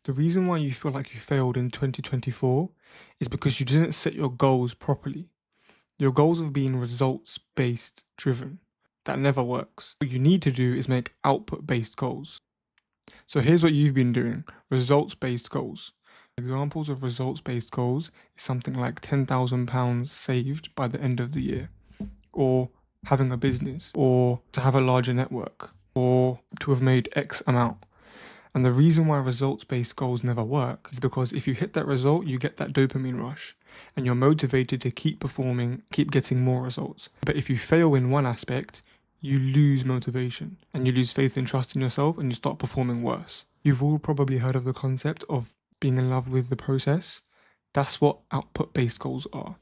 The reason why you feel like you failed in 2024 is because you didn't set your goals properly. Your goals have been results-based driven. That never works. What you need to do is make output-based goals. So here's what you've been doing, results-based goals. Examples of results-based goals is something like £10,000 saved by the end of the year, or having a business, or to have a larger network, or to have made X amount. And the reason why results-based goals never work is because if you hit that result, you get that dopamine rush and you're motivated to keep performing, keep getting more results. But if you fail in one aspect, you lose motivation and you lose faith and trust in yourself and you start performing worse. You've all probably heard of the concept of being in love with the process. That's what output-based goals are.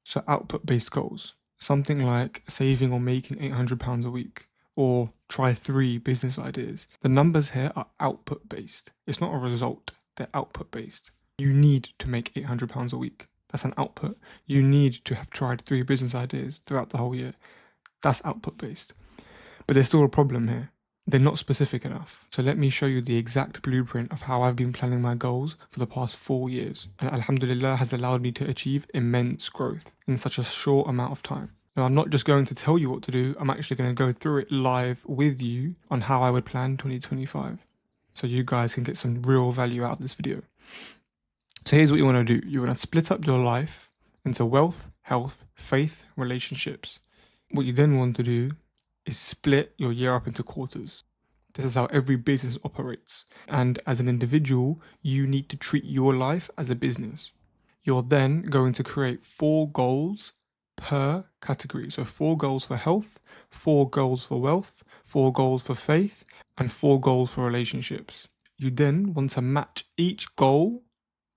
So output-based goals, something like saving or making £800 a week, or try 3 business ideas. The numbers here are output based. It's not a result, they're output based. You need to make £800 a week. That's an output. You need to have tried 3 business ideas throughout the whole year. That's output based. But there's still a problem here. They're not specific enough. So let me show you the exact blueprint of how I've been planning my goals for the past 4 years. And Alhamdulillah has allowed me to achieve immense growth in such a short amount of time. Now, I'm not just going to tell you what to do, I'm actually going to go through it live with you on how I would plan 2025. So you guys can get some real value out of this video. So here's what you want to do. You want to split up your life into wealth, health, faith, relationships. What you then want to do is split your year up into quarters. This is how every business operates. And as an individual, you need to treat your life as a business. You're then going to create 4 goals per category. So 4 goals for health, 4 goals for wealth, 4 goals for faith, and 4 goals for relationships. You then want to match each goal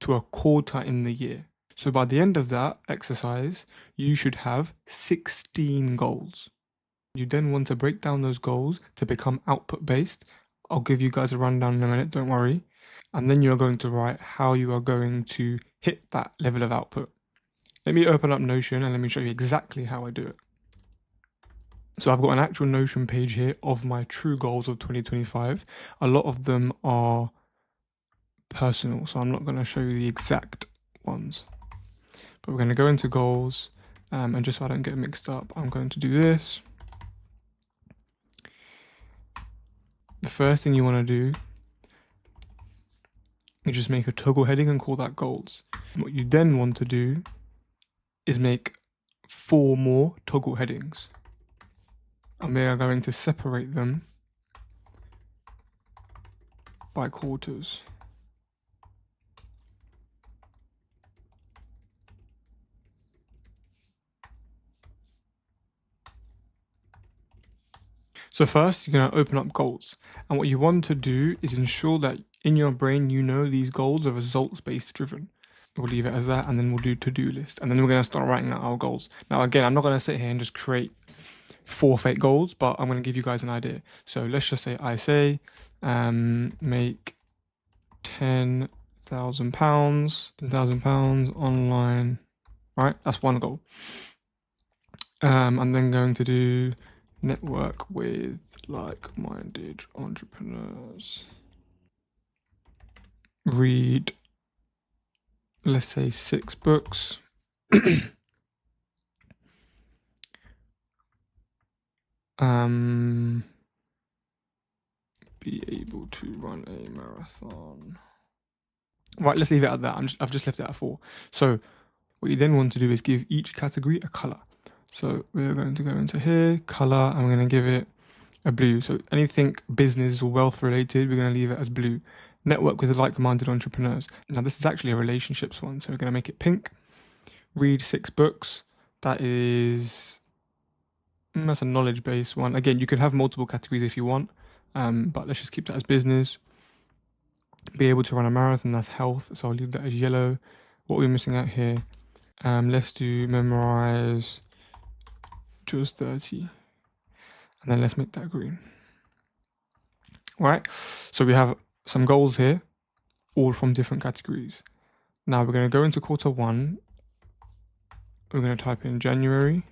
to a quarter in the year. So by the end of that exercise, you should have 16 goals. You then want to break down those goals to become output based. I'll give you guys a rundown in a minute, don't worry. And then you're going to write how you are going to hit that level of output. Let me open up Notion and let me show you exactly how I do it. So I've got an actual Notion page here of my true goals of 2025. A lot of them are personal, so I'm not going to show you the exact ones. But we're going to go into goals, and just so I don't get mixed up, I'm going to do this. The first thing you want to do is just make a toggle heading and call that goals. What you then want to do is make 4 more toggle headings. And we are going to separate them by quarters. So first, you're going to open up goals. And what you want to do is ensure that in your brain, you know these goals are results-based driven. We'll leave it as that, and then we'll do to-do list. And then we're going to start writing out our goals. Now, again, I'm not going to sit here and just create 4 fake goals, but I'm going to give you guys an idea. So let's just say I say, make £10,000, £10,000 online, right? That's one goal. I'm then going to do network with like-minded entrepreneurs. Read, let's say 6 books. Be able to run a marathon. Right, let's leave it at that. I've just left it at 4. So what you then want to do is give each category a color. So we're going to go into here, color, and we're going to give it a blue. So anything business or wealth related, we're going to leave it as blue. Network with like-minded entrepreneurs. Now this is actually a relationships one, so we're going to make it pink. Read 6 books. That's a knowledge-based one. Again, you can have multiple categories if you want, but let's just keep that as business. Be able to run a marathon, that's health, so I'll leave that as yellow. What are we missing out here? Let's do memorize JAWS 30, and then let's make that green. All right, so we have some goals here, all from different categories. Now we're going to go into quarter 1. We're going to type in January,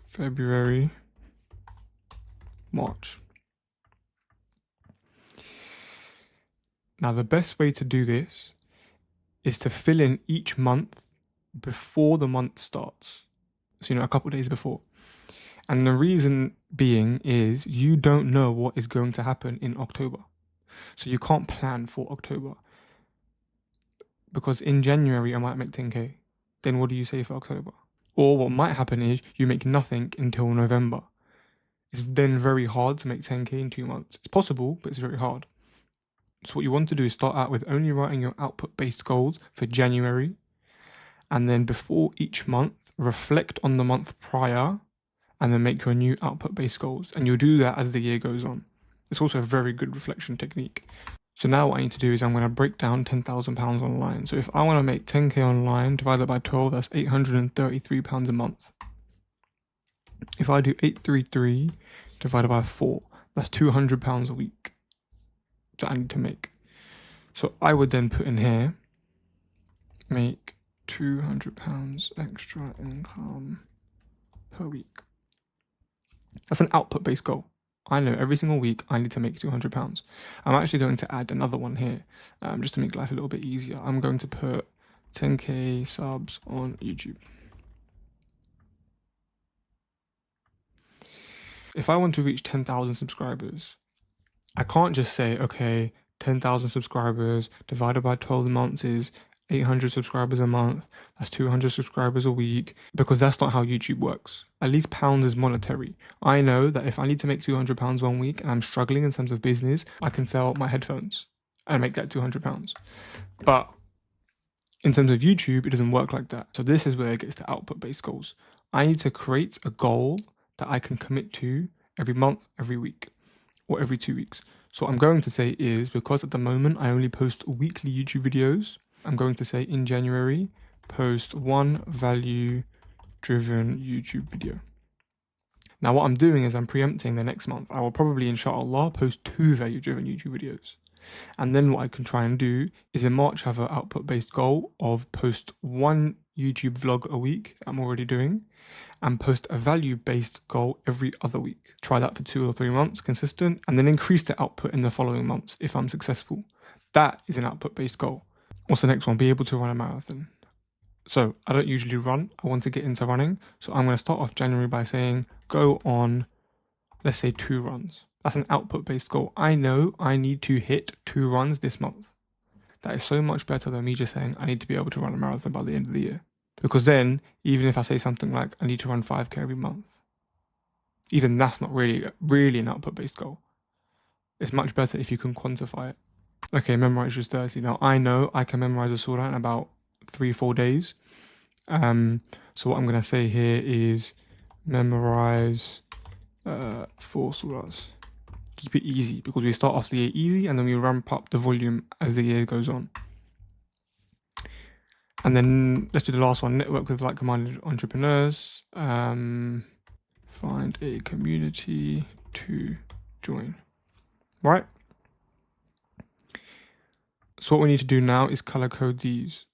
February, March. Now, the best way to do this is to fill in each month before the month starts. So, a couple of days before. And the reason being is you don't know what is going to happen in October. So you can't plan for October. Because in January, I might make 10K. Then what do you say for October? Or what might happen is you make nothing until November. It's then very hard to make 10K in 2 months. It's possible, but it's very hard. So what you want to do is start out with only writing your output-based goals for January. And then before each month, reflect on the month prior and then make your new output-based goals. And you'll do that as the year goes on. It's also a very good reflection technique. So now what I need to do is I'm going to break down £10,000 online. So if I want to make 10K online divided by 12, that's £833 a month. If I do 833 divided by 4, that's £200 a week that I need to make. So I would then put in here, make £200 extra income per week. That's an output-based goal. I know every single week I need to make £200. I'm actually going to add another one here, just to make life a little bit easier. I'm going to put 10K subs on YouTube. If I want to reach 10,000 subscribers, I can't just say, okay, 10,000 subscribers divided by 12 months is 800 subscribers a month, that's 200 subscribers a week, because that's not how YouTube works. At least pounds is monetary. I know that if I need to make £200 one week and I'm struggling in terms of business, I can sell my headphones and make that £200. But in terms of YouTube, it doesn't work like that. So this is where it gets to output-based goals. I need to create a goal that I can commit to every month, every week, or every 2 weeks. So what I'm going to say is, because at the moment I only post weekly YouTube videos, I'm going to say in January, post 1 value-driven YouTube video. Now what I'm doing is I'm preempting the next month. I will probably, inshallah, post 2 value-driven YouTube videos. And then what I can try and do is in March have an output-based goal of post 1 YouTube vlog a week, I'm already doing, and post a value-based goal every other week. Try that for 2 or 3 months, consistent, and then increase the output in the following months if I'm successful. That is an output-based goal. What's the next one? Be able to run a marathon. So I don't usually run. I want to get into running. So I'm going to start off January by saying, go on, let's say 2 runs. That's an output-based goal. I know I need to hit 2 runs this month. That is so much better than me just saying I need to be able to run a marathon by the end of the year. Because then, even if I say something like I need to run 5K every month, even that's not really an output-based goal. It's much better if you can quantify it. Okay, memorize just 30. Now I know I can memorize a surah in about 3-4 days. So what I'm going to say here is memorize 4 surahs. Keep it easy, because we start off the year easy and then we ramp up the volume as the year goes on. And then let's do the last one, network with like-minded entrepreneurs. Find a community to join. Right? So what we need to do now is color code these.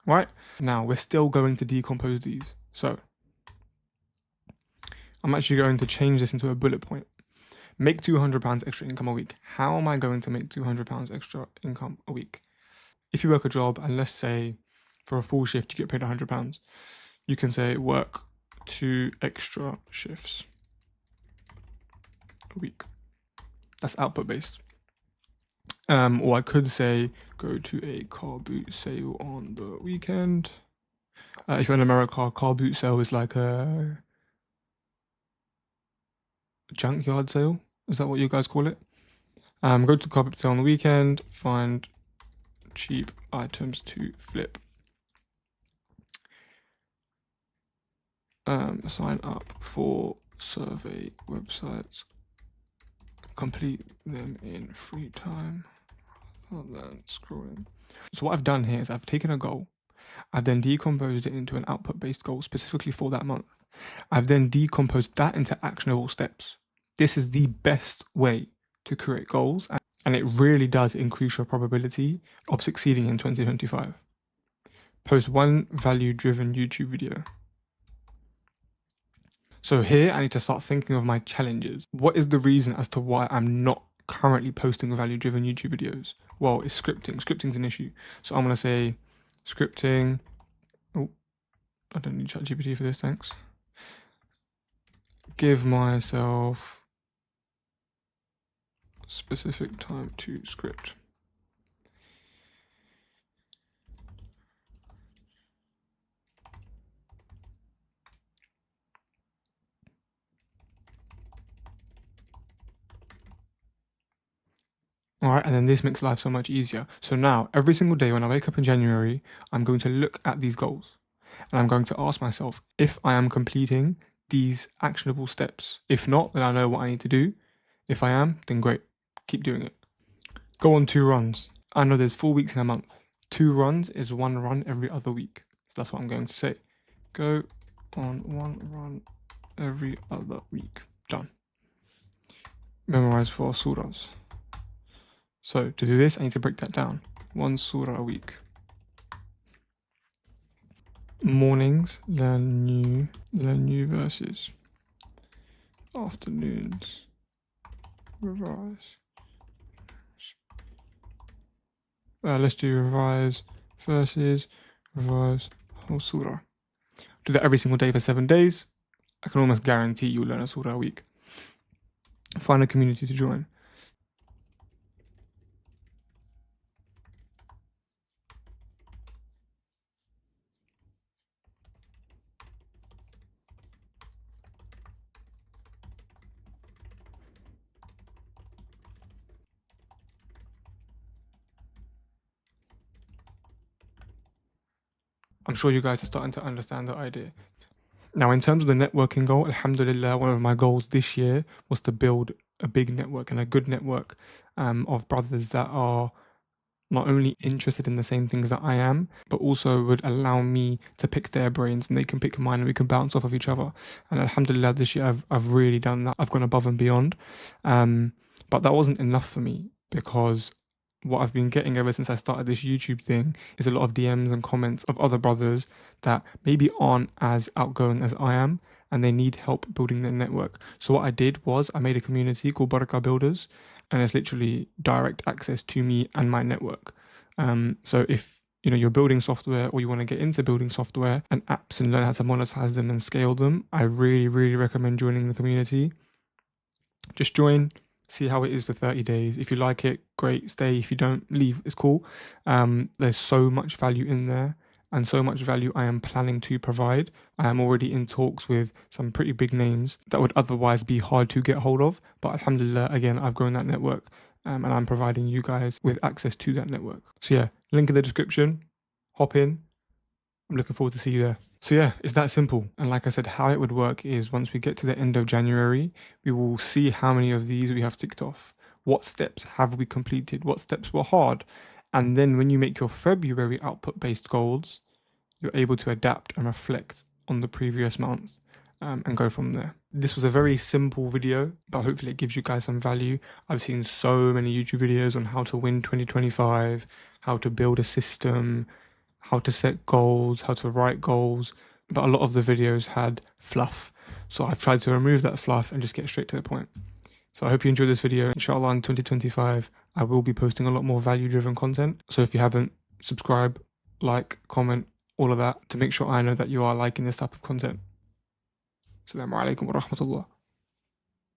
Right? Now we're still going to decompose these. So I'm actually going to change this into a bullet point. Make £200 extra income a week. How am I going to make £200 extra income a week? If you work a job and let's say for a full shift you get paid £100, you can say work 2 extra shifts a week. That's output based. Or I could say go to a car boot sale on the weekend. If you're in America, a car boot sale is like a junkyard sale. Is that what you guys call it? Go to car boot sale on the weekend, find cheap items to flip. Sign up for survey websites. Complete them in free time. Than scrolling. So what I've done here is I've taken a goal, I've then decomposed it into an output-based goal specifically for that month. I've then decomposed that into actionable steps. This is the best way to create goals And it really does increase your probability of succeeding in 2025. Post one value-driven YouTube video. So here I need to start thinking of my challenges. What is the reason as to why I'm not currently posting value-driven YouTube videos? Well, it's scripting. Scripting's an issue. So I'm going to say scripting. Oh, I don't need ChatGPT for this, thanks. Give myself specific time to script. All right, and then this makes life so much easier. So now, every single day when I wake up in January, I'm going to look at these goals and I'm going to ask myself if I am completing these actionable steps. If not, then I know what I need to do. If I am, then great, keep doing it. Go on 2 runs. I know there's 4 weeks in a month. 2 runs is 1 run every other week. So that's what I'm going to say. Go on 1 run every other week. Done. Memorize 4 surahs. So to do this, I need to break that down. 1 surah a week. Mornings, learn new verses. Afternoons, revise. Let's do revise verses, revise whole surah. Do that every single day for 7 days. I can almost guarantee you'll learn a surah a week. Find a community to join. I'm sure you guys are starting to understand the idea. Now, in terms of the networking goal, alhamdulillah, one of my goals this year was to build a big network and a good network of brothers that are not only interested in the same things that I am, but also would allow me to pick their brains and they can pick mine and we can bounce off of each other. And alhamdulillah, this year I've really done that. I've gone above and beyond. But that wasn't enough for me because what I've been getting ever since I started this YouTube thing is a lot of DMs and comments of other brothers that maybe aren't as outgoing as I am and they need help building their network. So what I did was I made a community called Barakah Builders, and it's literally direct access to me and my network. So if you're building software or you want to get into building software and apps and learn how to monetize them and scale them, I really, really recommend joining the community. Just join, see how it is for 30 days. If you like it, great, stay. If you don't, leave, it's cool. There's so much value in there and so much value I am planning to provide. I am already in talks with some pretty big names that would otherwise be hard to get hold of. But alhamdulillah, again, I've grown that network and I'm providing you guys with access to that network. So yeah, link in the description, hop in. I'm looking forward to see you there. So yeah, it's that simple. And like I said, how it would work is once we get to the end of January, we will see how many of these we have ticked off. What steps have we completed? What steps were hard? And then when you make your February output-based goals, you're able to adapt and reflect on the previous month and go from there. This was a very simple video, but hopefully it gives you guys some value. I've seen so many YouTube videos on how to win 2025, how to build a system, how to set goals, how to write goals, but a lot of the videos had fluff. So I've tried to remove that fluff and just get straight to the point. So I hope you enjoyed this video. Inshallah in 2025, I will be posting a lot more value-driven content. So if you haven't, subscribe, like, comment, all of that to make sure I know that you are liking this type of content. Assalamu alaikum wa rahmatullah.